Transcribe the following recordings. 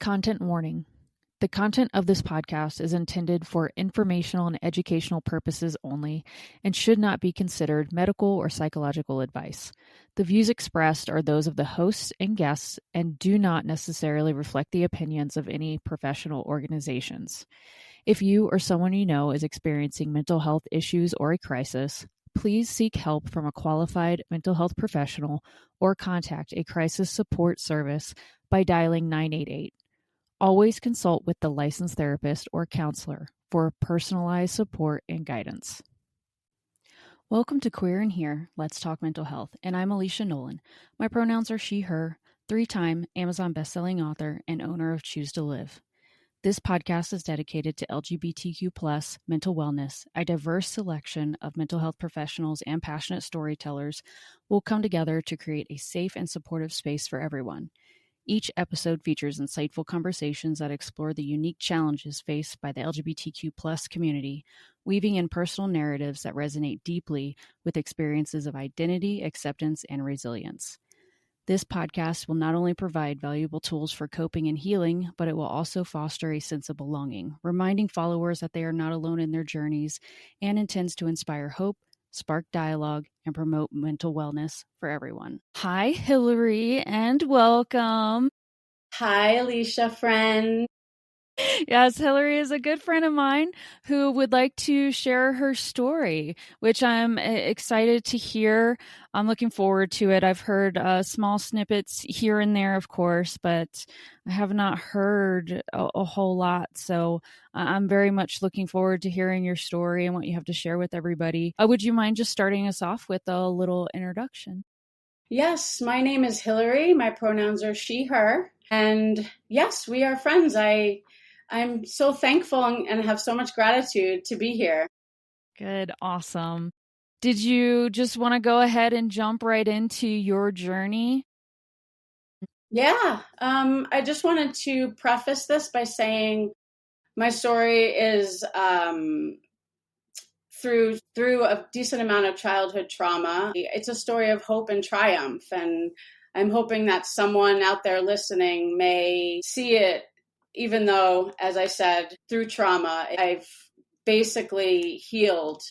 Content warning. The content of this podcast is intended for informational and educational purposes only and should not be considered medical or psychological advice. The views expressed are those of the hosts and guests and do not necessarily reflect the opinions of any professional organizations. If you or someone you know is experiencing mental health issues or a crisis, please seek help from a qualified mental health professional or contact a crisis support service by dialing 988. Always consult with the licensed therapist or counselor for personalized support and guidance. Welcome to Queer in Here, Let's Talk Mental Health, and I'm Alicia Nolan. My pronouns are she, her, 3-time Amazon bestselling author and owner of Choose to Live. This podcast is dedicated to LGBTQ+ mental wellness. A diverse selection of mental health professionals and passionate storytellers will come together to create a safe and supportive space for everyone. Each episode features insightful conversations that explore the unique challenges faced by the LGBTQ+ community, weaving in personal narratives that resonate deeply with experiences of identity, acceptance, and resilience. This podcast will not only provide valuable tools for coping and healing, but it will also foster a sense of belonging, reminding followers that they are not alone in their journeys, and intends to inspire hope, spark dialogue, and promote mental wellness for everyone. Hi, Hillary, and welcome. Hi, Alicia, friend. Yes, Hillary is a good friend of mine who would like to share her story, which I'm excited to hear. I'm looking forward to it. I've heard small snippets here and there, of course, but I have not heard a whole lot. So I'm very much looking forward to hearing your story and what you have to share with everybody. Would you mind just starting us off with a little introduction? Yes, my name is Hillary. My pronouns are she, her. And yes, we are friends. I'm so thankful and have so much gratitude to be here. Good. Awesome. Did you just want to go ahead and jump right into your journey? Yeah. I just wanted to preface this by saying my story is through a decent amount of childhood trauma. It's a story of hope and triumph. And I'm hoping that someone out there listening may see it, even though, as I said, through trauma, I've basically healed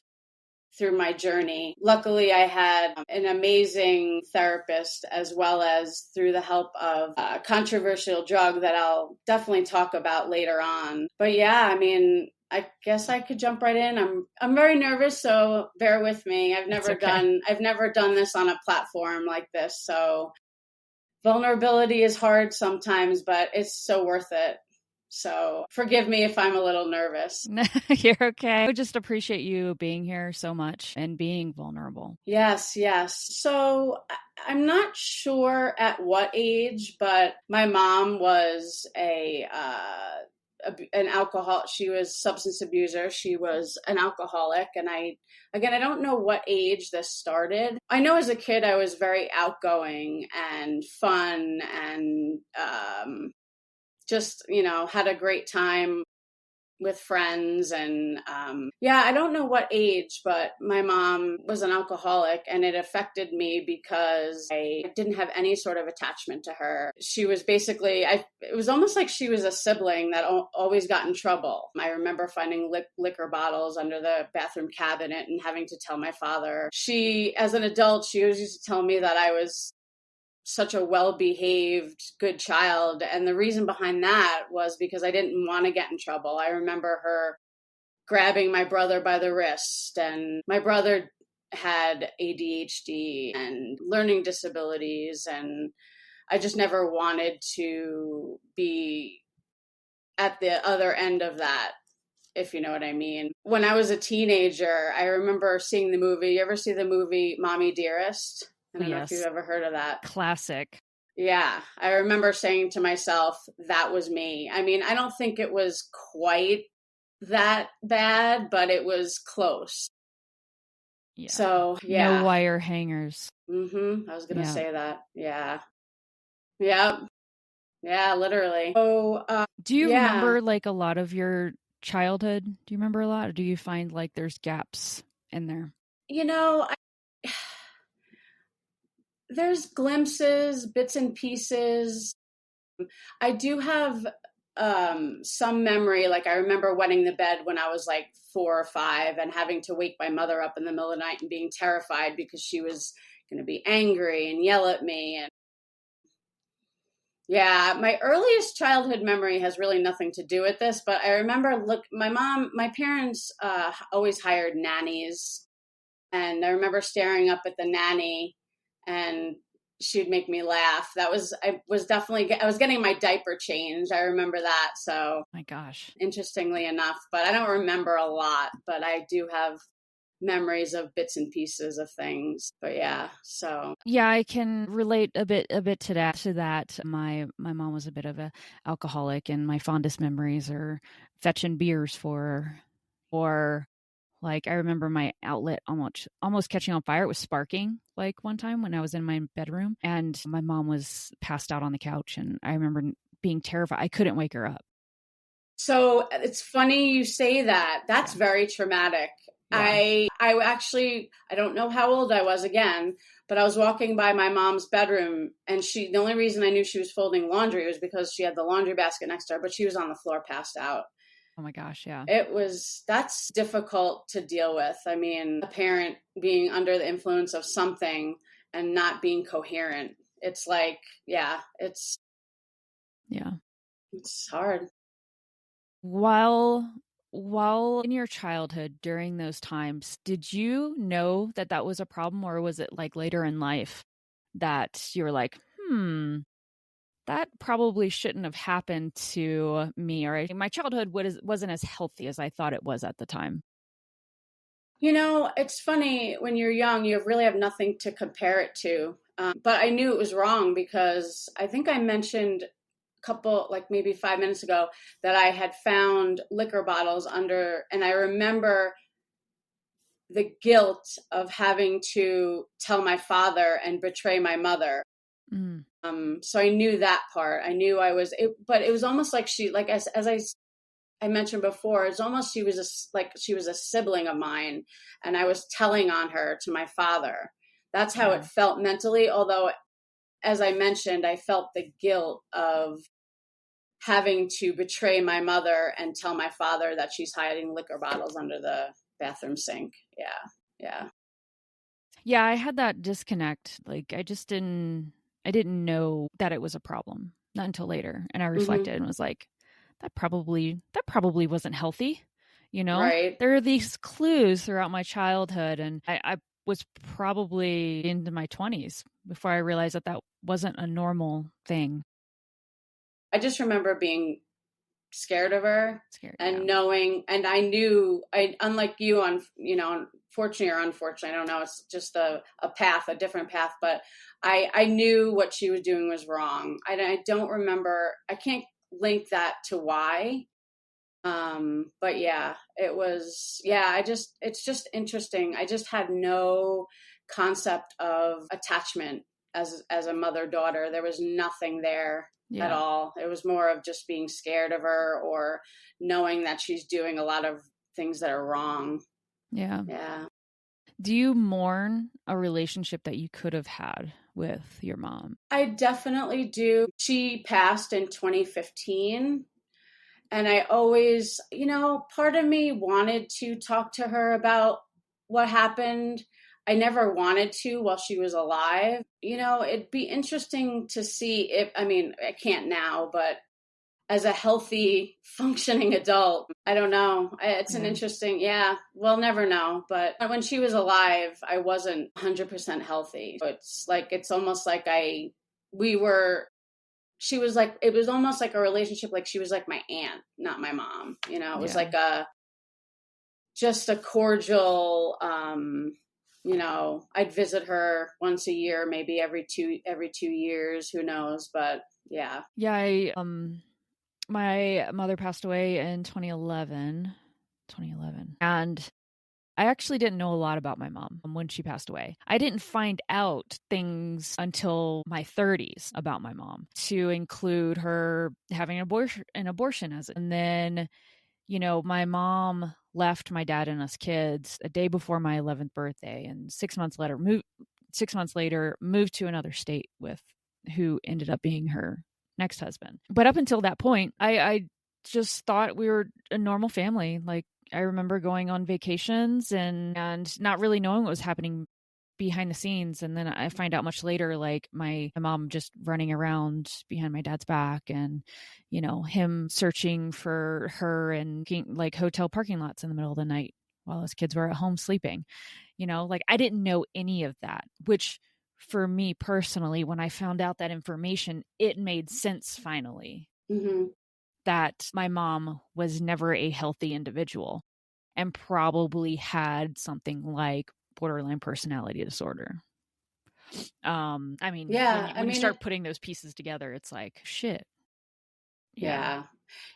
through my journey. Luckily, I had an amazing therapist, as well as through the help of a controversial drug that I'll definitely talk about later on. But yeah, I mean, I guess I could jump right in. I'm very nervous, so bear with me. I've never done this on a platform like this, so vulnerability is hard sometimes, but it's so worth it. So forgive me if I'm a little nervous. You're okay. I just appreciate you being here so much and being vulnerable. Yes. So I'm not sure at what age, but my mom was an alcohol. She was substance abuser. She was an alcoholic. And I don't know what age this started. I know as a kid, I was very outgoing and fun and, just, had a great time with friends. And I don't know what age, but my mom was an alcoholic and it affected me because I didn't have any sort of attachment to her. She was basically, it was almost like she was a sibling that always got in trouble. I remember finding liquor bottles under the bathroom cabinet and having to tell my father. As an adult, she always used to tell me that I was such a well-behaved, good child. And the reason behind that was because I didn't want to get in trouble. I remember her grabbing my brother by the wrist, and my brother had ADHD and learning disabilities, and I just never wanted to be at the other end of that, if you know what I mean. When I was a teenager, I remember seeing the movie. You ever see the movie Mommy Dearest? I don't know if you've ever heard of that. Classic. Yeah. I remember saying to myself, that was me. I mean, I don't think it was quite that bad, but it was close. Yeah. So, yeah. No wire hangers. I was going to say that. Yeah. Yeah. Yeah, literally. So, do you remember like a lot of your childhood? Do you remember a lot? Or do you find like there's gaps in there? There's glimpses, bits and pieces. I do have some memory. Like I remember wetting the bed when I was like 4 or 5 and having to wake my mother up in the middle of the night and being terrified because she was going to be angry and yell at me. And yeah, my earliest childhood memory has really nothing to do with this, but I remember my parents always hired nannies, and I remember staring up at the nanny and she'd make me laugh. I was getting my diaper changed. I remember that. So, My gosh. interestingly enough, but I don't remember a lot, but I do have memories of bits and pieces of things. But yeah, so Yeah, I can relate a bit to that. My mom was a bit of a alcoholic, and my fondest memories are fetching beers for or like I remember my outlet almost catching on fire. It was sparking like one time when I was in my bedroom and my mom was passed out on the couch, and I remember being terrified. I couldn't wake her up. So it's funny you say that. That's very traumatic. Yeah. I don't know how old I was again, but I was walking by my mom's bedroom and the only reason I knew she was folding laundry was because she had the laundry basket next to her, but she was on the floor passed out. Oh my gosh, yeah. That's difficult to deal with. I mean, a parent being under the influence of something and not being coherent. It's like, yeah, it's hard. While in your childhood during those times, did you know that that was a problem, or was it like later in life that you were like, that probably shouldn't have happened to me, or my childhood wasn't as healthy as I thought it was at the time? You know, it's funny when you're young, you really have nothing to compare it to. But I knew it was wrong because I think I mentioned couple, like maybe 5 minutes ago, that I had found liquor bottles under, and I remember the guilt of having to tell my father and betray my mother. Mm. So I knew that part. I knew but it was almost like I mentioned before, it's almost she was a sibling of mine, and I was telling on her to my father. That's how it felt mentally. Although, as I mentioned, I felt the guilt of having to betray my mother and tell my father that she's hiding liquor bottles under the bathroom sink. Yeah. Yeah, I had that disconnect. Like I didn't know that it was a problem, not until later. And I reflected and was like, that probably wasn't healthy. You know, Right. there are these clues throughout my childhood, and I was probably into my 20s before I realized that that wasn't a normal thing. I just remember being scared of her Scared, and knowing, and I knew, unlike you, fortunately or unfortunately, I don't know, it's just a different path, but I knew what she was doing was wrong. I don't remember, I can't link that to why. But yeah, it's just interesting. I just had no concept of attachment as a mother-daughter. There was nothing there at all. It was more of just being scared of her or knowing that she's doing a lot of things that are wrong. Yeah. Yeah. Do you mourn a relationship that you could have had with your mom? I definitely do. She passed in 2015. And I always, part of me wanted to talk to her about what happened. I never wanted to while she was alive. It'd be interesting to see I can't now, but as a healthy, functioning adult, I don't know. It's an interesting, we'll never know. But when she was alive, I wasn't 100% healthy. It's almost like we were she was like, it was almost like a relationship. Like she was like my aunt, not my mom. It was like just a cordial, I'd visit her once a year, maybe every 2 years, who knows? But yeah. Yeah. My mother passed away in 2011, and I actually didn't know a lot about my mom when she passed away. I didn't find out things until my 30s about my mom, to include her having an abortion and then, my mom left my dad and us kids a day before my 11th birthday, and 6 months later moved to another state with who ended up being her next husband. But up until that point, I just thought we were a normal family. Like, I remember going on vacations and not really knowing what was happening behind the scenes. And then I find out much later, like my mom just running around behind my dad's back, and, you know, him searching for her and like hotel parking lots in the middle of the night while his kids were at home sleeping. You know, like I didn't know any of that, which for me personally, when I found out that information, it made sense finally. Mm-hmm. That my mom was never a healthy individual and probably had something like borderline personality disorder. I mean, Yeah. when you start putting those pieces together, it's like, shit. Yeah.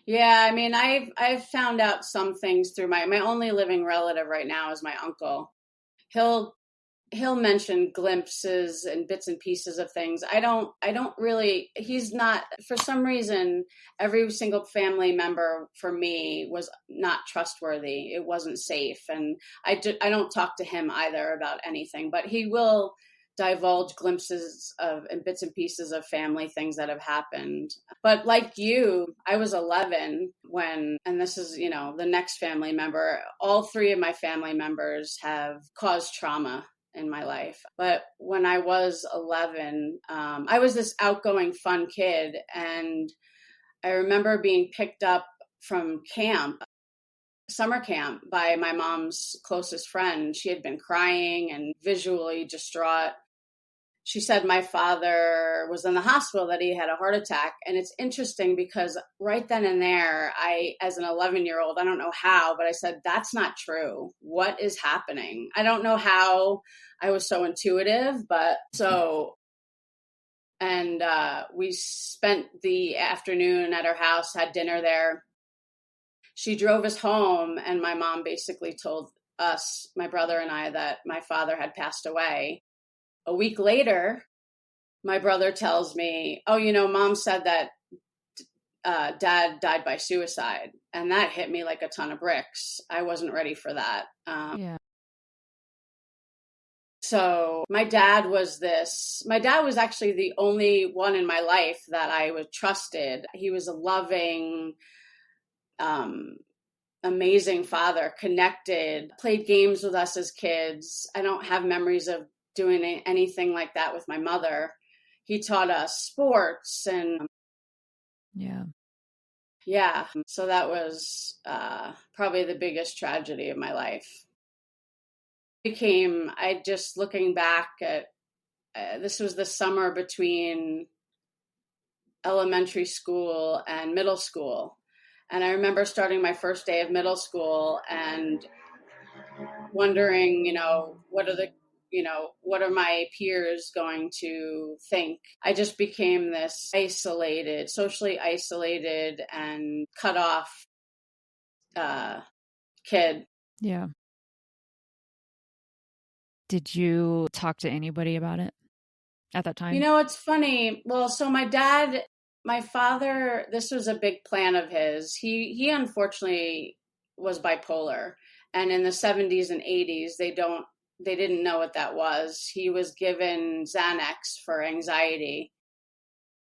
Yeah. I mean, I've found out some things through my only living relative right now is my uncle. He'll mention glimpses and bits and pieces of things. I don't really, he's not, for some reason, every single family member for me was not trustworthy. It wasn't safe. And I don't talk to him either about anything, but he will divulge glimpses of and bits and pieces of family things that have happened. But like you, I was 11 when, and this is, you know, the next family member, all three of my family members have caused trauma in my life. But when I was 11, I was this outgoing, fun kid. And I remember being picked up from summer camp, by my mom's closest friend. She had been crying and visually distraught. She said my father was in the hospital, that he had a heart attack. And it's interesting because right then and there, I, as an 11-year-old, I don't know how, but I said, that's not true. What is happening? I don't know how I was so intuitive, but so, and we spent the afternoon at her house, had dinner there. She drove us home, and my mom basically told us, my brother and I, that my father had passed away. A week later, my brother tells me, oh, you know, mom said that dad died by suicide. And that hit me like a ton of bricks. I wasn't ready for that. Yeah. So my dad was actually the only one in my life that I was trusted. He was a loving, amazing father, connected, played games with us as kids. I don't have memories of doing anything like that with my mother. He taught us sports and yeah. So that was probably the biggest tragedy of my life. I just looking back at, this was the summer between elementary school and middle school. And I remember starting my first day of middle school and wondering, what are my peers going to think? I just became this socially isolated and cut off kid. Yeah. Did you talk to anybody about it at that time? You know, it's funny. Well, so my father, this was a big plan of his. He unfortunately was bipolar. And in the 70s and 80s, they didn't know what that was. He was given Xanax for anxiety.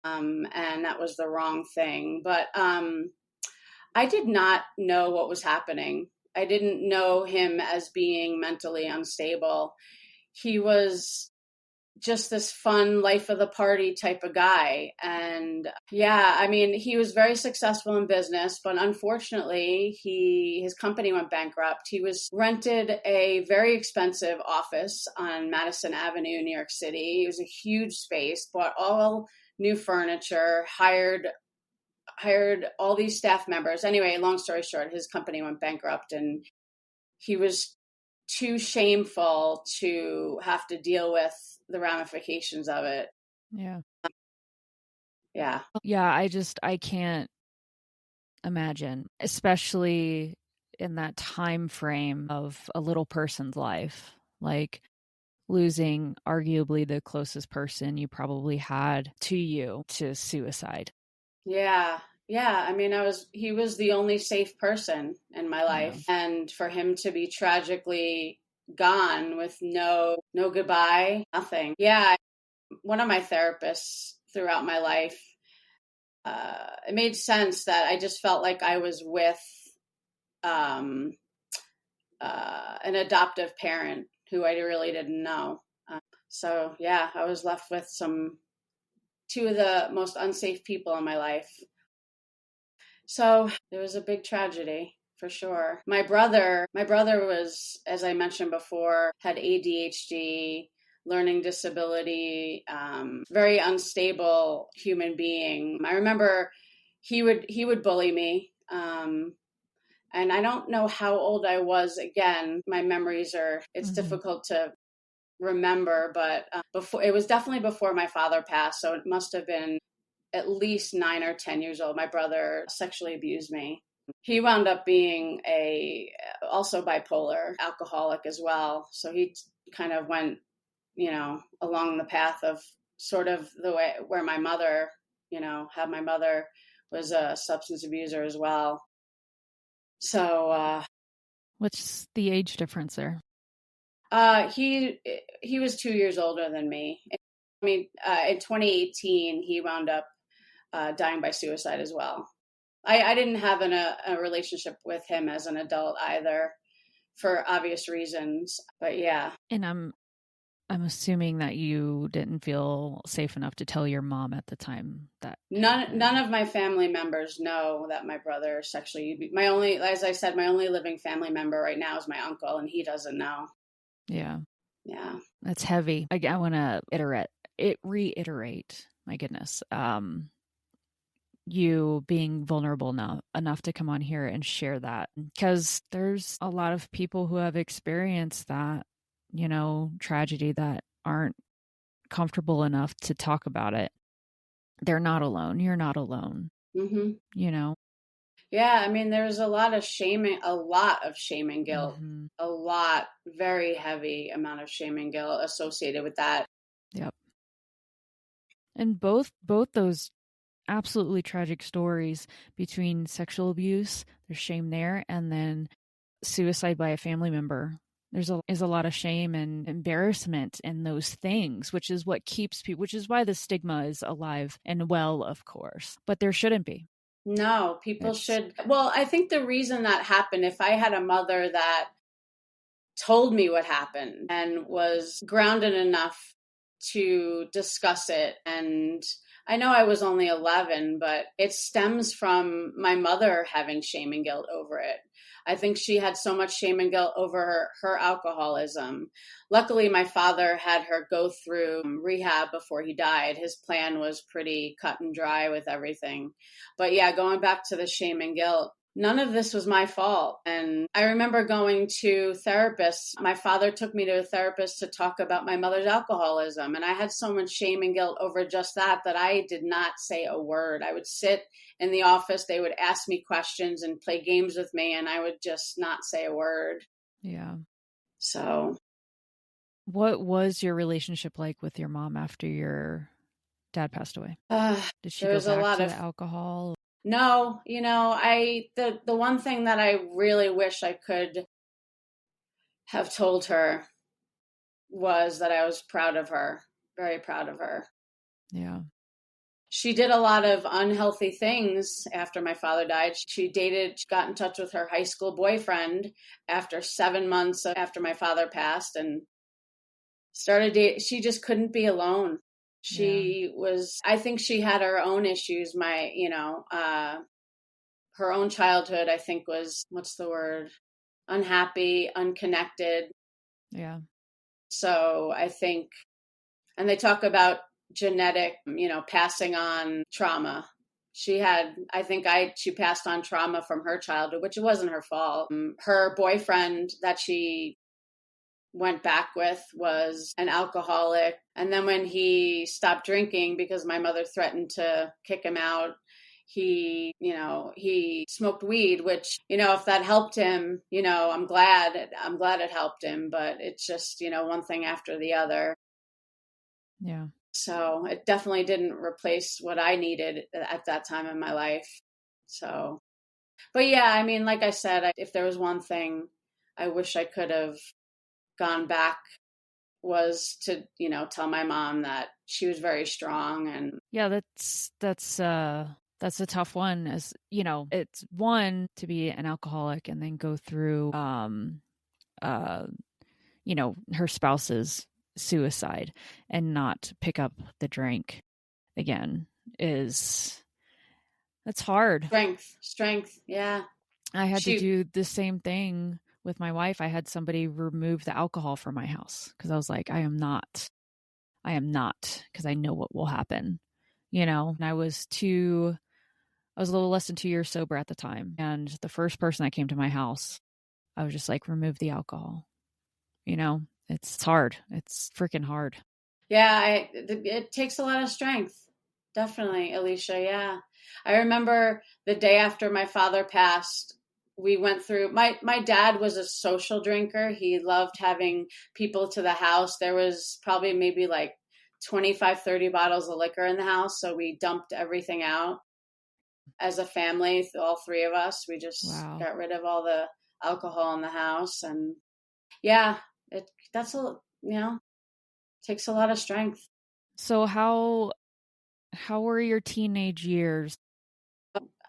And that was the wrong thing. But I did not know what was happening. I didn't know him as being mentally unstable. He was just this fun life of the party type of guy. And yeah, I mean, he was very successful in business, but unfortunately his company went bankrupt. He was rented a very expensive office on Madison Avenue, New York City. It was a huge space, bought all new furniture, hired all these staff members. Anyway, long story short, his company went bankrupt and he was too shameful to have to deal with the ramifications of it. Yeah. Yeah. Yeah. I can't imagine, especially in that time frame of a little person's life, like losing arguably the closest person you probably had to you to suicide. Yeah. Yeah. I mean, he was the only safe person in my life. Yeah. And for him to be tragically gone with no goodbye, nothing. Yeah. One of my therapists throughout my life it made sense that I just felt like I was with um, an adoptive parent who I really didn't know. So yeah, I was left with two of the most unsafe people in my life. So it was a big tragedy for sure. My brother was, as I mentioned before, had ADHD, learning disability, very unstable human being. I remember he would bully me. And I don't know how old I was. Again, my memories it's difficult to remember, but before, it was definitely before my father passed. So it must have been at least 9 or 10 years old. My brother sexually abused me. He wound up being also bipolar, alcoholic as well. So he kind of went, along the path of sort of the way where my mother, had my mother was a substance abuser as well. So, what's the age difference there? he was 2 years older than me. I mean, in 2018, he wound up dying by suicide as well. I didn't have a relationship with him as an adult either, for obvious reasons. But yeah. And I'm assuming that you didn't feel safe enough to tell your mom at the time that None of my family members know that my brother sexually. As I said, my only living family member right now is my uncle, and he doesn't know. Yeah. Yeah. That's heavy. I want to reiterate, my goodness, you being vulnerable enough to come on here and share that, because there's a lot of people who have experienced that, tragedy, that aren't comfortable enough to talk about it. They're not alone. You're not alone. Mm-hmm. Yeah, I mean, there's a lot of shame and guilt, mm-hmm. a lot, very heavy amount of shame and guilt associated with that. Yep. And both those absolutely tragic stories, between sexual abuse, there's shame there, and then suicide by a family member. Is a lot of shame and embarrassment in those things, which is what keeps people, which is why the stigma is alive and well, of course. But there shouldn't be. No, people should. Well, I think the reason that happened, if I had a mother that told me what happened and was grounded enough to discuss it, and I know I was only 11, but it stems from my mother having shame and guilt over it. I think she had so much shame and guilt over her alcoholism. Luckily, my father had her go through rehab before he died. His plan was pretty cut and dry with everything. But yeah, going back to the shame and guilt, none of this was my fault. And I remember going to therapists. My father took me to a therapist to talk about my mother's alcoholism. And I had so much shame and guilt over just that I did not say a word. I would sit in the office. They would ask me questions and play games with me, and I would just not say a word. Yeah. So, what was your relationship like with your mom after your dad passed away? Did she go back to the alcohol? No, the one thing that I really wish I could have told her was that I was proud of her, very proud of her. Yeah. She did a lot of unhealthy things after my father died. She got in touch with her high school boyfriend after 7 months after my father passed, and started dating. She just couldn't be alone. I think she had her own issues. Her own childhood, I think, was, what's the word? Unhappy, unconnected. Yeah. So I think, and they talk about genetic, passing on trauma. She passed on trauma from her childhood, which it wasn't her fault. Her boyfriend that she went back with was an alcoholic. And then when he stopped drinking because my mother threatened to kick him out, he smoked weed, which, if that helped him, I'm glad it helped him, but it's just, one thing after the other. Yeah. So it definitely didn't replace what I needed at that time in my life. So, but yeah, I mean, like I said, if there was one thing I wish I could have gone back, was to, tell my mom that she was very strong. And yeah, that's That's a tough one. As you know, it's one to be an alcoholic and then go through, her spouse's suicide and not pick up the drink again that's hard. Strength. Yeah. I had to Shoot. do the same thing with my wife. I had somebody remove the alcohol from my house because I was like, I am not, because I know what will happen, And I was a little less than 2 years sober at the time. And the first person that came to my house, I was just like, remove the alcohol. It's hard. It's freaking hard. Yeah, it takes a lot of strength. Definitely, Alicia. Yeah. I remember the day after my father passed, we went through my dad was a social drinker. He loved having people to the house. There was probably maybe like 25, 30 bottles of liquor in the house. So we dumped everything out as a family, all three of us. We just got rid of all the alcohol in the house. And yeah, takes a lot of strength. So how were your teenage years?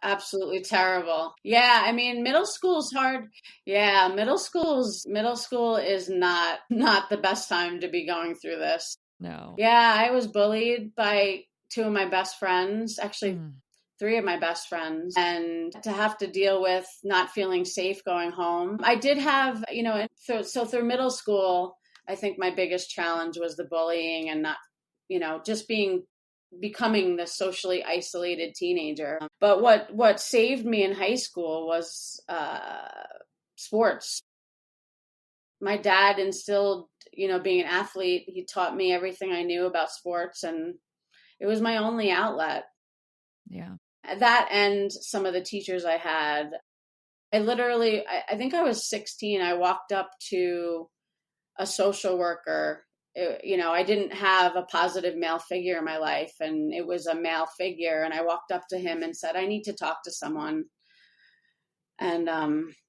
Absolutely terrible. Yeah, I mean, middle school's hard. Yeah, middle school is not the best time to be going through this. No. Yeah, I was bullied by two of my best friends, actually three of my best friends, and to have to deal with not feeling safe going home. I did have, so through middle school, I think my biggest challenge was the bullying and not, just becoming the socially isolated teenager. But what saved me in high school was sports. My dad instilled, being an athlete, he taught me everything I knew about sports, and it was my only outlet. Yeah. That and some of the teachers I had. I think I was 16. I walked up to a social worker. I didn't have a positive male figure in my life, and it was a male figure. And I walked up to him and said, I need to talk to someone. And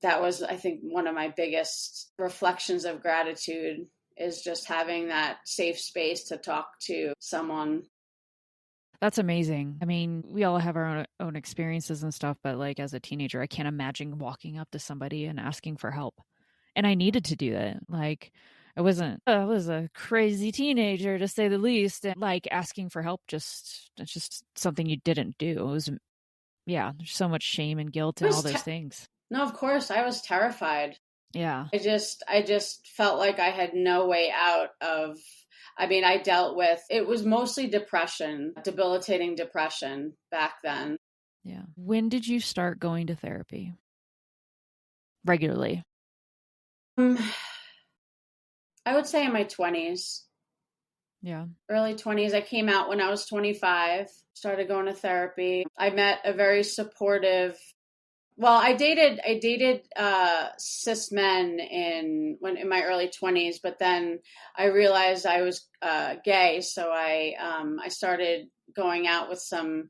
that was, I think, one of my biggest reflections of gratitude is just having that safe space to talk to someone. That's amazing. I mean, we all have our own experiences and stuff, but like as a teenager, I can't imagine walking up to somebody and asking for help. And I needed to do that. Like I was a crazy teenager to say the least. And like asking for help, it's just something you didn't do. It was, there's so much shame and guilt and all those things. No, of course. I was terrified. Yeah. I just felt like I had no way out of, I dealt with, it was mostly depression, debilitating depression back then. Yeah. When did you start going to therapy? Regularly? I would say in my 20s. Yeah. Early 20s. I came out when I was 25, started going to therapy. I met a very supportive, I dated cis men in my early 20s, but then I realized I was gay, so I started going out with some.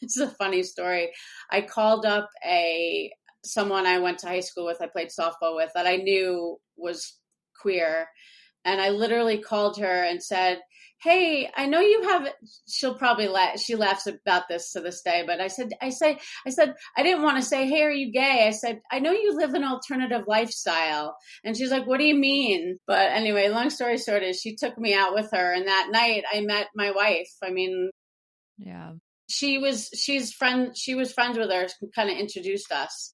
It's a funny story. I called up someone I went to high school with, I played softball with, that I knew was queer, and I literally called her and said, hey, I know you have, she'll probably she laughs about this to this day, but I said, I didn't want to say, hey, are you gay? I said, I know you live an alternative lifestyle. And she's like, what do you mean? But anyway, long story short is she took me out with her. And that night I met my wife. Yeah. She was friends with her, kind of introduced us.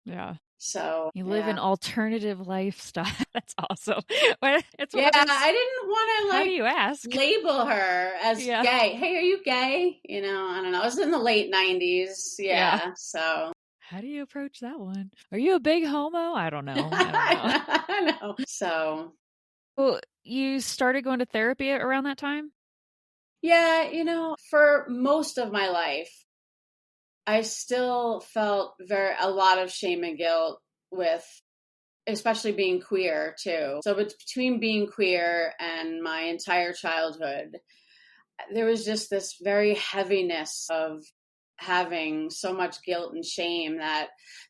Yeah. So you live an alternative lifestyle. That's awesome. I didn't want to how do you ask? Label her as gay. Hey, are you gay? I don't know. It was in the late 90s. Yeah. So how do you approach that one? Are you a big homo? I don't know. I know. So well, you started going to therapy around that time? Yeah, for most of my life, I still felt a lot of shame and guilt with, especially being queer too. So between being queer and my entire childhood, there was just this very heaviness of having so much guilt and shame that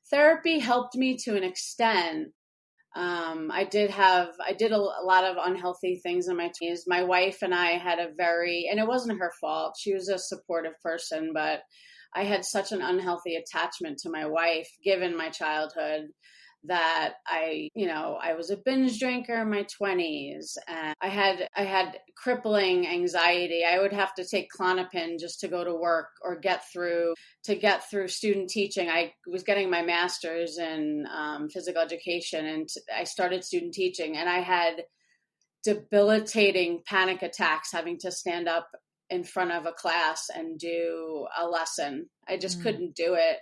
therapy helped me to an extent. I did a lot of unhealthy things in my 20s. My wife and I had and it wasn't her fault. She was a supportive person, but I had such an unhealthy attachment to my wife given my childhood that I was a binge drinker in my 20s, and I had crippling anxiety. I would have to take Klonopin just to go to work or get through student teaching. I was getting my master's in physical education, and I started student teaching, and I had debilitating panic attacks having to stand up in front of a class and do a lesson. I just couldn't do it.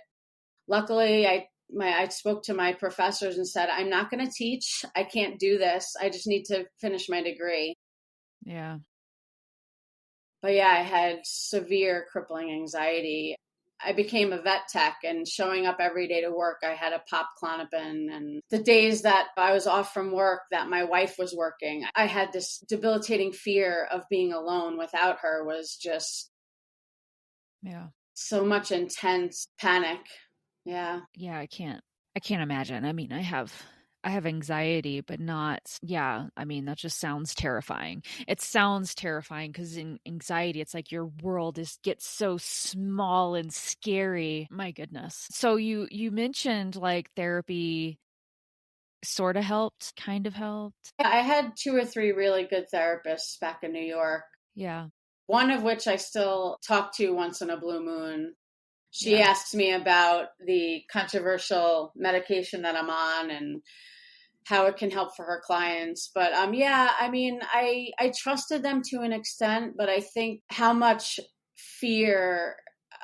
Luckily, I spoke to my professors and said, I'm not going to teach. I can't do this. I just need to finish my degree. Yeah. But yeah, I had severe crippling anxiety. I became a vet tech, and showing up every day to work, I had a pop Klonopin. And the days that I was off from work, that my wife was working, I had this debilitating fear of being alone without her. Was just so much intense panic. Yeah. Yeah, I can't imagine. I mean, I have anxiety, but not, I mean, that just sounds terrifying. It sounds terrifying because in anxiety, it's like your world gets so small and scary. My goodness. So you mentioned like therapy sort of helped, kind of helped. I had 2 or 3 really good therapists back in New York. Yeah. One of which I still talk to once in a blue moon. She asks me about the controversial medication that I'm on and how it can help for her clients. But I mean, I trusted them to an extent, but I think how much fear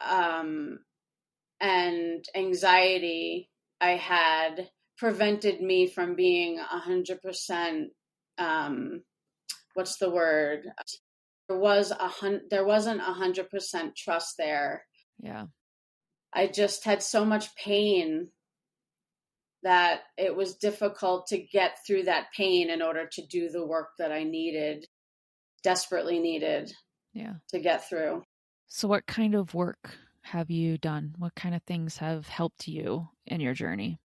and anxiety I had prevented me from being 100%, what's the word? There wasn't 100% trust there. Yeah. I just had so much pain that it was difficult to get through that pain in order to do the work that I desperately needed to get through. So what kind of work have you done? What kind of things have helped you in your journey?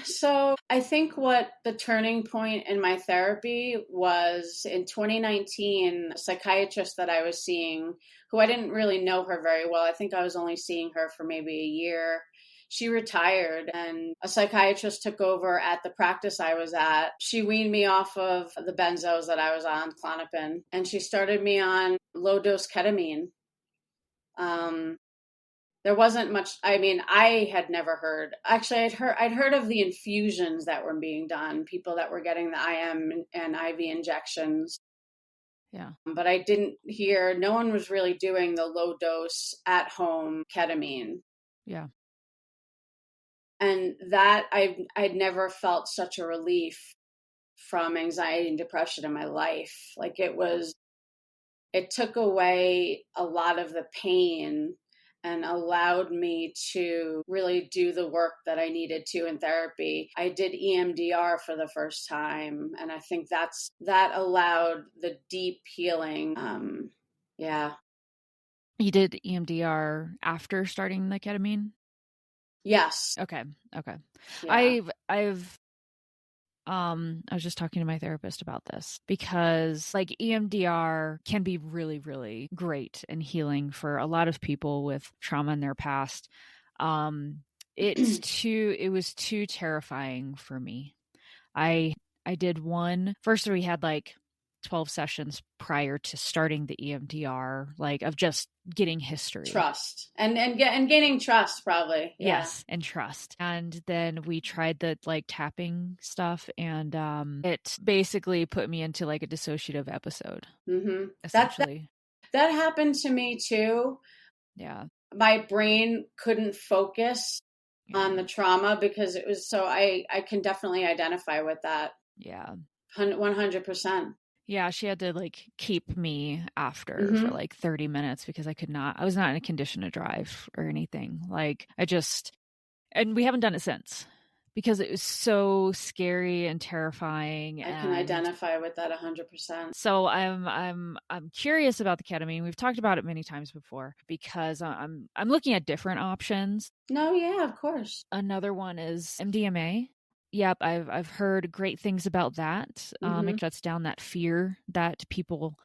So I think what the turning point in my therapy was in 2019, a psychiatrist that I was seeing, who I didn't really know her very well. I think I was only seeing her for maybe a year. She retired, and a psychiatrist took over at the practice I was at. She weaned me off of the benzos that I was on, Klonopin, and she started me on low-dose ketamine. There wasn't much. I mean, I had never heard. Actually, I'd heard of the infusions that were being done. People that were getting the IM and IV injections. Yeah. But I didn't hear. No one was really doing the low dose at home ketamine. Yeah. And that I'd never felt such a relief from anxiety and depression in my life. Like it took away a lot of the pain and allowed me to really do the work that I needed to in therapy. I did EMDR for the first time, and I think that allowed the deep healing. Yeah. You did EMDR after starting the ketamine? Yes. Okay. Yeah. I was just talking to my therapist about this because like EMDR can be really, really great and healing for a lot of people with trauma in their past. It was too terrifying for me. I did one. First, we had like 12 sessions prior to starting the EMDR, like of just getting history. Trust. And gaining trust, probably. Yeah. Yes, and trust. And then we tried the like tapping stuff, and it basically put me into like a dissociative episode. Mm-hmm. Essentially. That happened to me too. Yeah. My brain couldn't focus on the trauma because it was so I can definitely identify with that. Yeah. 100%. Yeah, she had to like keep me after for like 30 minutes because I was not in a condition to drive or anything. Like and we haven't done it since because it was so scary and terrifying. I can identify with that 100%. So I'm curious about the ketamine. We've talked about it many times before because I'm looking at different options. No, yeah, of course. Another one is MDMA. Yep, I've heard great things about that. It shuts down that fear that people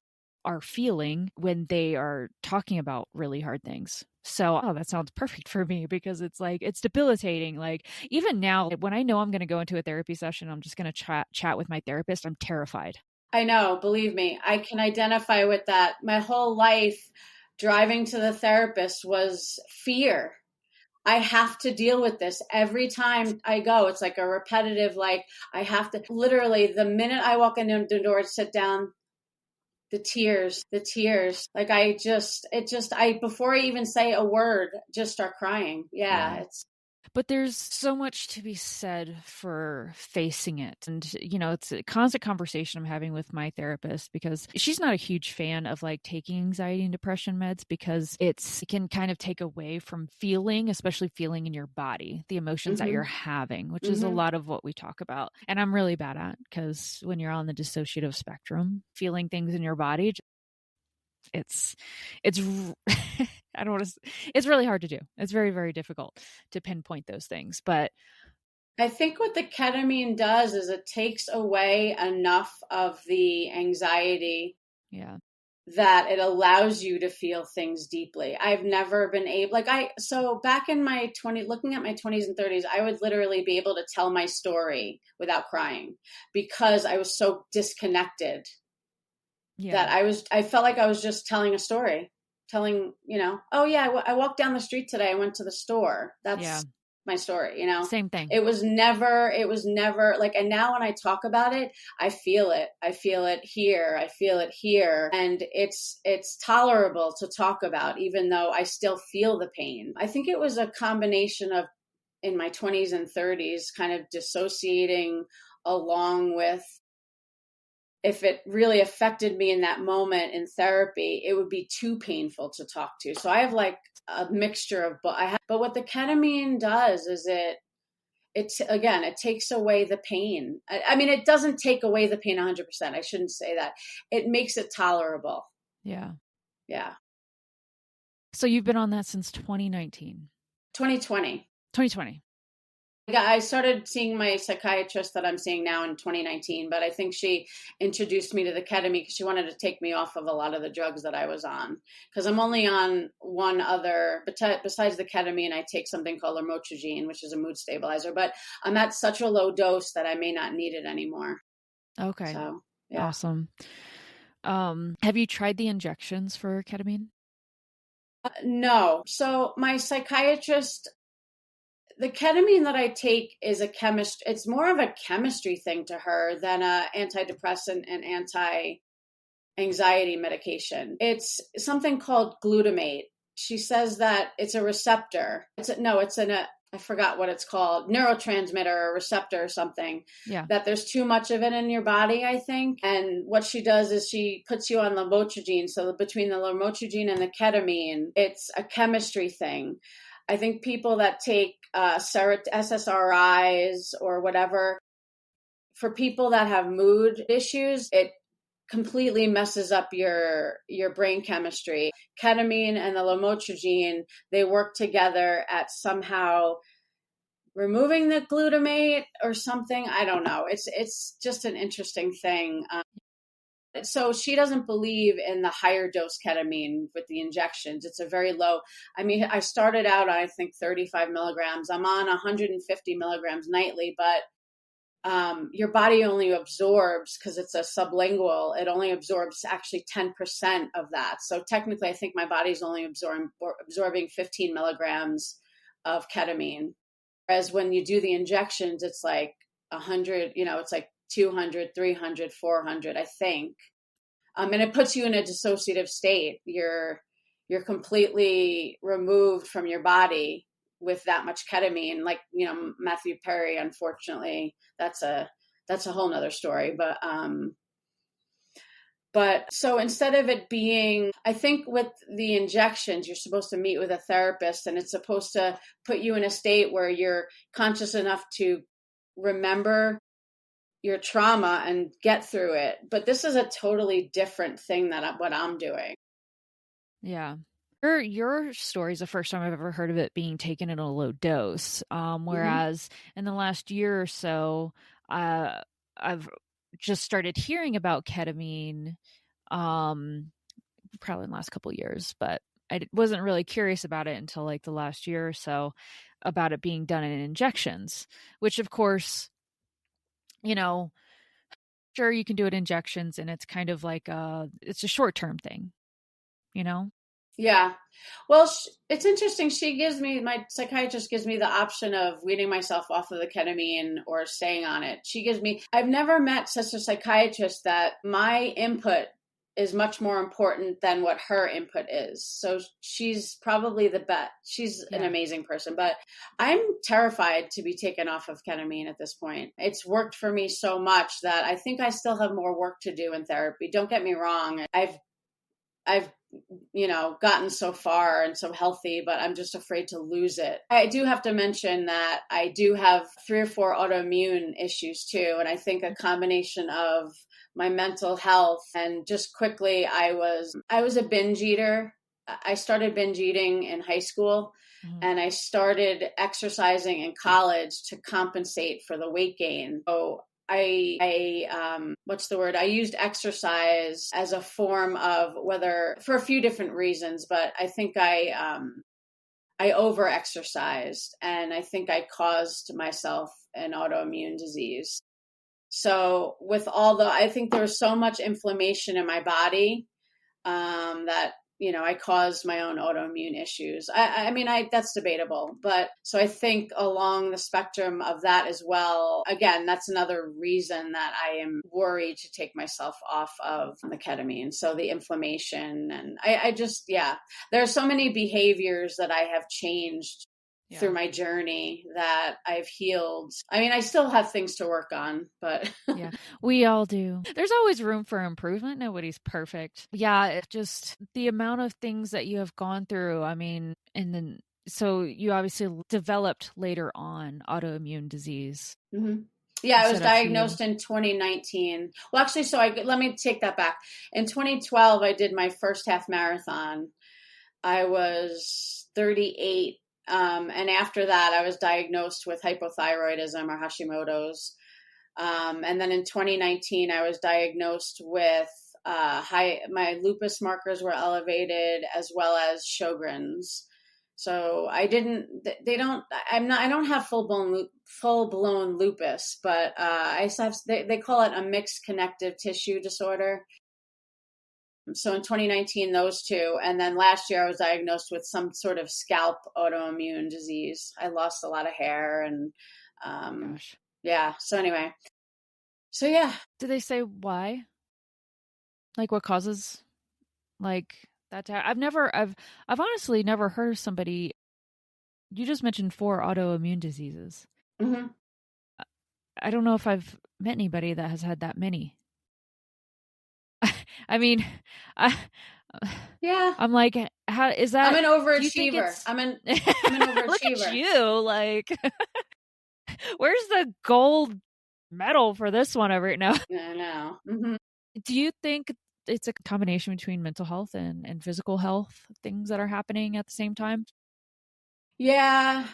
are feeling when they are talking about really hard things. So, oh, that sounds perfect for me because it's like it's debilitating. Like even now, when I know I'm going to go into a therapy session, I'm just going to chat with my therapist. I'm terrified. I know, believe me, I can identify with that. My whole life driving to the therapist was fear. I have to deal with this every time I go. It's like a repetitive, like I have to literally the minute I walk in the door to sit down, the tears. Like I before I even say a word, just start crying. Yeah, Yeah. it's But there's so much to be said for facing it. And, it's a constant conversation I'm having with my therapist because she's not a huge fan of like taking anxiety and depression meds because it can kind of take away from feeling, especially feeling in your body, the emotions that you're mm-hmm, having, which is a mm-hmm. lot of what we talk about. And I'm really bad at because when you're on the dissociative spectrum, feeling things in your body, it's it's I don't want to it's really hard to do. It's very, very difficult to pinpoint those things, but I think what the ketamine does is it takes away enough of the anxiety yeah. that it allows you to feel things deeply. I've never been able, so back in my looking at my 20s and 30s, I would literally be able to tell my story without crying because I was so disconnected Yeah. that I felt like I was just telling a story, telling, oh yeah, I walked down the street today. I went to the store. Yeah. That's my story. Same thing. It was never like, and now when I talk about it, I feel it. I feel it here. I feel it here. And it's tolerable to talk about, even though I still feel the pain. I think it was a combination of in my 20s and 30s, kind of dissociating along with if it really affected me in that moment in therapy, it would be too painful to talk to. So I have like a mixture of, but what the ketamine does is it takes away the pain. I mean, it doesn't take away the pain 100%. I shouldn't say that. It makes it tolerable. Yeah. Yeah. So you've been on that since 2019. 2020. 2020. I started seeing my psychiatrist that I'm seeing now in 2019, but I think she introduced me to the ketamine because she wanted to take me off of a lot of the drugs that I was on. Because I'm only on one other, besides the ketamine, I take something called lamotrigine, which is a mood stabilizer, but I'm at such a low dose that I may not need it anymore. Okay. So, yeah. Awesome. Have you tried the injections for ketamine? No. So my psychiatrist, the ketamine that I take is it's more of a chemistry thing to her than a antidepressant and anxiety medication. It's something called glutamate. She says that it's a receptor. I forgot what it's called, neurotransmitter or receptor or something, Yeah. that there's too much of it in your body, I think. And what she does is she puts you on lamotrigine. So between the lamotrigine and the ketamine, it's a chemistry thing. I think people that take SSRIs or whatever, for people that have mood issues, it completely messes up your brain chemistry. Ketamine and the lamotrigine, they work together at somehow removing the glutamate or something. I don't know. It's just an interesting thing. So she doesn't believe in the higher dose ketamine with the injections. It's a very low. I mean, I started out on, I think, 35 milligrams. I'm on 150 milligrams nightly, but your body only absorbs, because it's a sublingual, it only absorbs actually 10% of that. So technically, I think my body's only absorbing 15 milligrams of ketamine. Whereas when you do the injections, it's like 100, it's like 200, 300, 400, I think. And it puts you in a dissociative state. You're completely removed from your body with that much ketamine. Like, Matthew Perry, unfortunately, that's a whole nother story. But so instead of it being, I think with the injections, you're supposed to meet with a therapist, and it's supposed to put you in a state where you're conscious enough to remember your trauma and get through it. But this is a totally different thing what I'm doing. Yeah. Your story is the first time I've ever heard of it being taken in a low dose. Hmm. Whereas in the last year or so, I've just started hearing about ketamine, um, probably in the last couple of years, but wasn't really curious about it until like the last year or so about it being done in injections, which of course, you know, sure you can do it injections and it's kind of like it's a short-term thing, you know? Yeah. Well, it's interesting. My psychiatrist gives me the option of weaning myself off of the ketamine or staying on it. I've never met such a psychiatrist that my input is much more important than what her input is. So she's probably the best. She's an Yeah. amazing person, but I'm terrified to be taken off of ketamine at this point. It's worked for me so much that I think I still have more work to do in therapy. Don't get me wrong. I've gotten so far and so healthy, but I'm just afraid to lose it. I do have to mention that I do have 3 or 4 autoimmune issues too. And I think a combination of my mental health and just quickly, I was a binge eater. I started binge eating in high school Mhm. and I started exercising in college to compensate for the weight gain. So what's the word? I used exercise as a form of whether for a few different reasons, but I think I over exercised and I think I caused myself an autoimmune disease. So I think there was so much inflammation in my body that I caused my own autoimmune issues. I mean, that's debatable, but so I think along the spectrum of that as well. Again, that's another reason that I am worried to take myself off of the ketamine. So the inflammation, and I just there are so many behaviors that I have changed Yeah. through my journey that I've healed. I mean, I still have things to work on, but Yeah, we all do. There's always room for improvement. Nobody's perfect. Yeah, it just the amount of things that you have gone through. I mean, and then so you obviously developed later on autoimmune disease. Mhm. Yeah, You I was said a few. diagnosed in 2019. Well, actually, let me take that back. In 2012, I did my first half marathon. I was 38. And after that, I was diagnosed with hypothyroidism or Hashimoto's. And then in 2019, I was diagnosed with my lupus markers were elevated as well as Sjogren's. So I didn't, they don't, I'm not, I don't have full blown lupus, but I have, they call it a mixed connective tissue disorder. So in 2019, those two. And then last year, I was diagnosed with some sort of scalp autoimmune disease. I lost a lot of hair and, um, Gosh, yeah. So anyway, so yeah. did they say why? Like what causes like that? I've honestly never heard of somebody. You just mentioned 4 autoimmune diseases. Hmm. I don't know if I've met anybody that has had that many. I mean, I Yeah. I'm like, how is I'm that? an Do you think overachiever. it's I'm an look at overachiever. you, like, where's the gold medal for this one over now? I know. Hmm. Do you think it's a combination between mental health and physical health things that are happening at the same time? Yeah.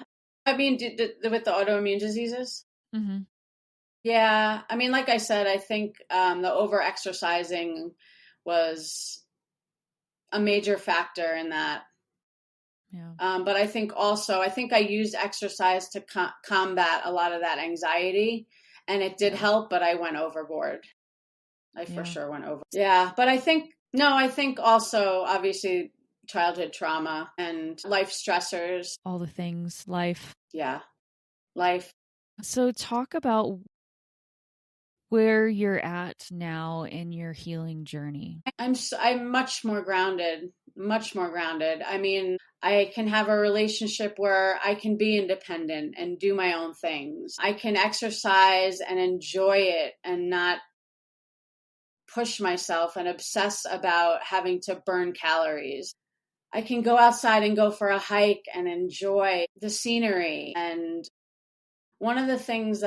I mean, with the autoimmune diseases. Hmm. Yeah. I mean, like I said, I think the over exercising was a major factor in that. Yeah, But I think I used exercise to combat a lot of that anxiety, and it did yeah, help. But I went overboard. I for yeah. sure went over. Yeah, but I think no, I think also obviously childhood trauma and life stressors. All the things, life. Yeah, life. So talk about where you're at now in your healing journey. I'm much more grounded, much more grounded. I mean, I can have a relationship where I can be independent and do my own things. I can exercise and enjoy it and not push myself and obsess about having to burn calories. I can go outside and go for a hike and enjoy the scenery. And one of the things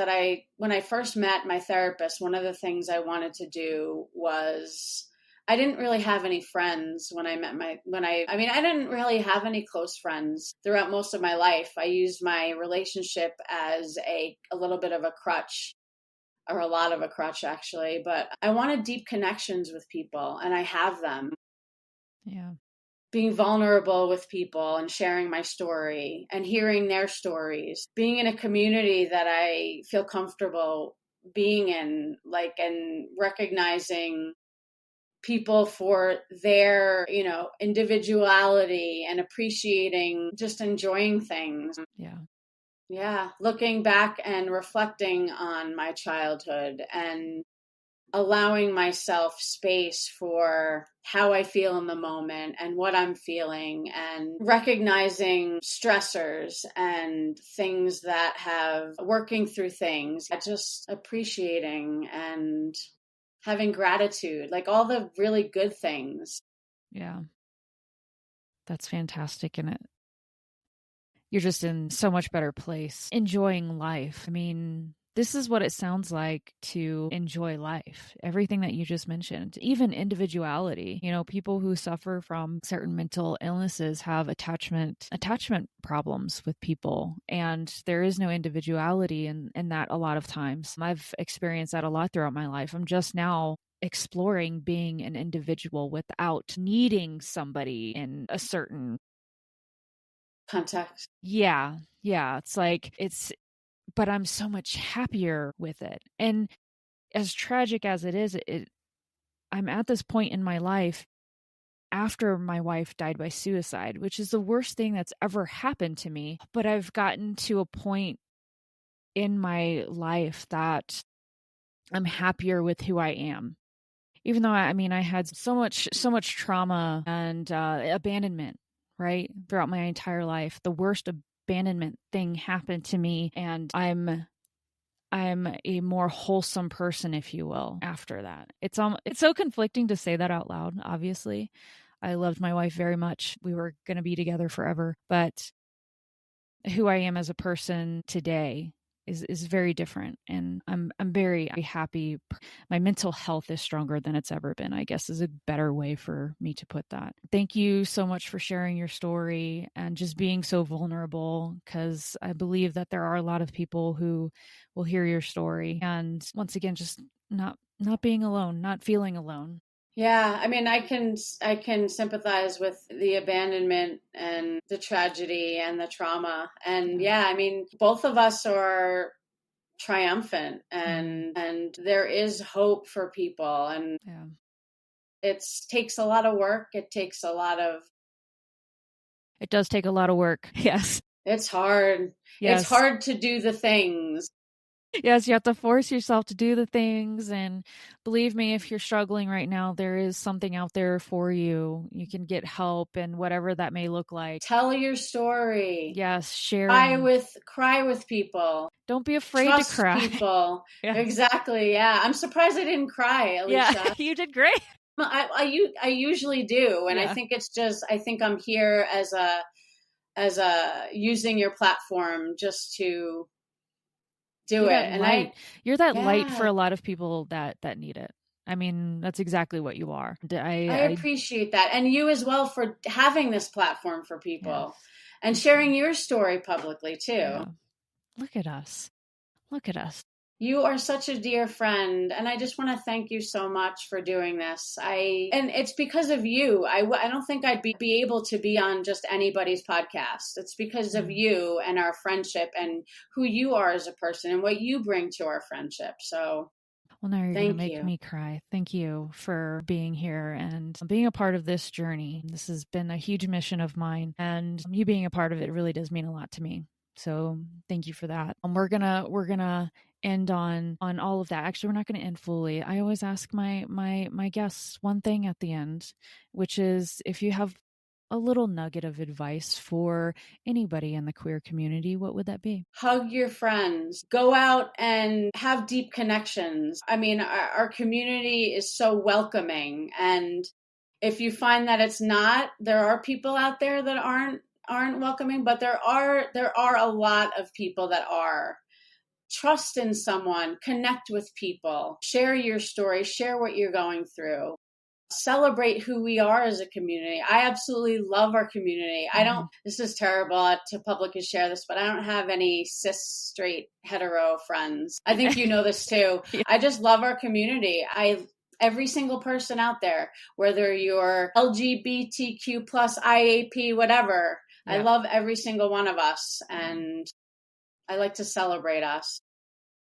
when I first met my therapist, one of the things I wanted to do was I didn't really have any friends when I met I didn't really have any close friends throughout most of my life. I used my relationship as a little bit of a crutch, or a lot of a crutch actually, but I wanted deep connections with people, and I have them. Yeah. Being vulnerable with people and sharing my story and hearing their stories, being in a community that I feel comfortable being in, like, and recognizing people for their, individuality, and appreciating, just enjoying things. Yeah. Yeah, looking back and reflecting on my childhood and allowing myself space for how I feel in the moment and what I'm feeling, and recognizing stressors and things that have working through things, just appreciating and having gratitude, like all the really good things. Yeah. That's fantastic. And you're just in so much better place, enjoying life. I mean, this is what it sounds like to enjoy life. Everything that you just mentioned, even individuality. People who suffer from certain mental illnesses have attachment problems with people, and there is no individuality in that a lot of times. I've experienced that a lot throughout my life. I'm just now exploring being an individual without needing somebody in a certain Context. yeah. But I'm so much happier with it. And as tragic as it is, I'm at this point in my life after my wife died by suicide, which is the worst thing that's ever happened to me. But I've gotten to a point in my life that I'm happier with who I am. Even though I had so much trauma and abandonment, right, throughout my entire life. The worst abandonment thing happened to me, and I'm a more wholesome person, if you will, after that. It's so conflicting to say that out loud. Obviously, I loved my wife very much. We were going to be together forever, but who I am as a person today is very different, and I'm very happy. My mental health is stronger than it's ever been, I guess, is a better way for me to put that. Thank you so much for sharing your story and just being so vulnerable, because I believe that there are a lot of people who will hear your story, and once again, just not being alone, not feeling alone. Yeah, I can sympathize with the abandonment and the tragedy and the trauma. And Yeah. yeah, both of us are triumphant, Mm. and there is hope for people, and Yeah. it takes a lot of work. It does take a lot of work. Yes. It's hard. It's Yes. hard to do the things. Yes, you have to force yourself to do the things. And believe me, if you're struggling right now, there is something out there for you. You can get help, and whatever that may look like. Tell your story. Yes, Cry sharing. with people. Don't be afraid to Trust cry. people. Yeah. Exactly. Yeah. I'm surprised I didn't cry, Yeah, Alicia. you did great. I usually do, and Yeah. I think I'm here as a using your platform just to do You're it. that And light. You're that light for yeah, a lot of people that need it. That's exactly what you are. I I appreciate that, and you as well for having this platform for yes. people and Thank you. sharing your story publicly too. Yeah. Look at us. Look at us. You are such a dear friend, and I just want to thank you so much for doing this. And it's because of you. I don't think I'd be able to be on just anybody's podcast. It's because of Mm. you and our friendship and who you are as a person and what you bring to our friendship. So Well, now you're going to thank make you. me cry. Thank you for being here and being a part of this journey. This has been a huge mission of mine, and you being a part of it really does mean a lot to me. So thank you for that. We're gonna end on all of that. Actually, we're not going to end fully. I always ask my guests one thing at the end, which is if you have a little nugget of advice for anybody in the queer community, what would that be? Hug your friends. Go out and have deep connections. Our community is so welcoming, and if you find that it's not, there are people out there that aren't welcoming, but there are a lot of people that are. Trust in someone, connect with people, share your story, share what you're going through. celebrate who we are as a community. I absolutely love our community. I don't, this is terrible to publicly share this, but I don't have any cis, straight, hetero friends. I think you know this too. Yeah. I just love our community. Every single person out there, whether you're LGBTQ plus IAP, whatever, Yeah. I love every single one of us. And I like to celebrate us.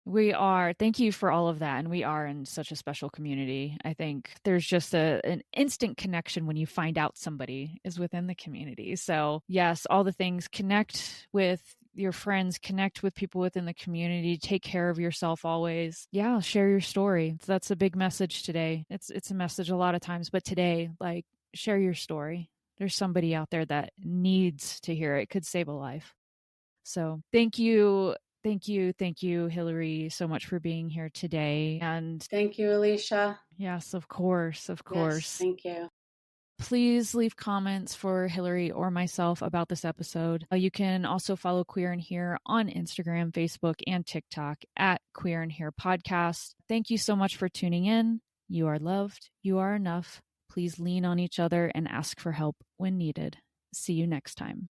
We are. Thank you for all of that. And we are in such a special community. I think there's just an instant connection when you find out somebody is within the community. So yes, all the things, connect with your friends, connect with people within the community, take care of yourself always. Yeah, share your story. That's a big message today. It's a message a lot of times, but today, like, share your story. There's somebody out there that needs to hear it. Could save a life. So thank you, Hillary, so much for being here today. And thank you, Alicia. Yes, of course. Yes, thank you. Please leave comments for Hillary or myself about this episode. You can also follow Queer in Here on Instagram, Facebook, and TikTok at Queer in Here Podcast. Thank you so much for tuning in. You are loved. You are enough. Please lean on each other and ask for help when needed. See you next time.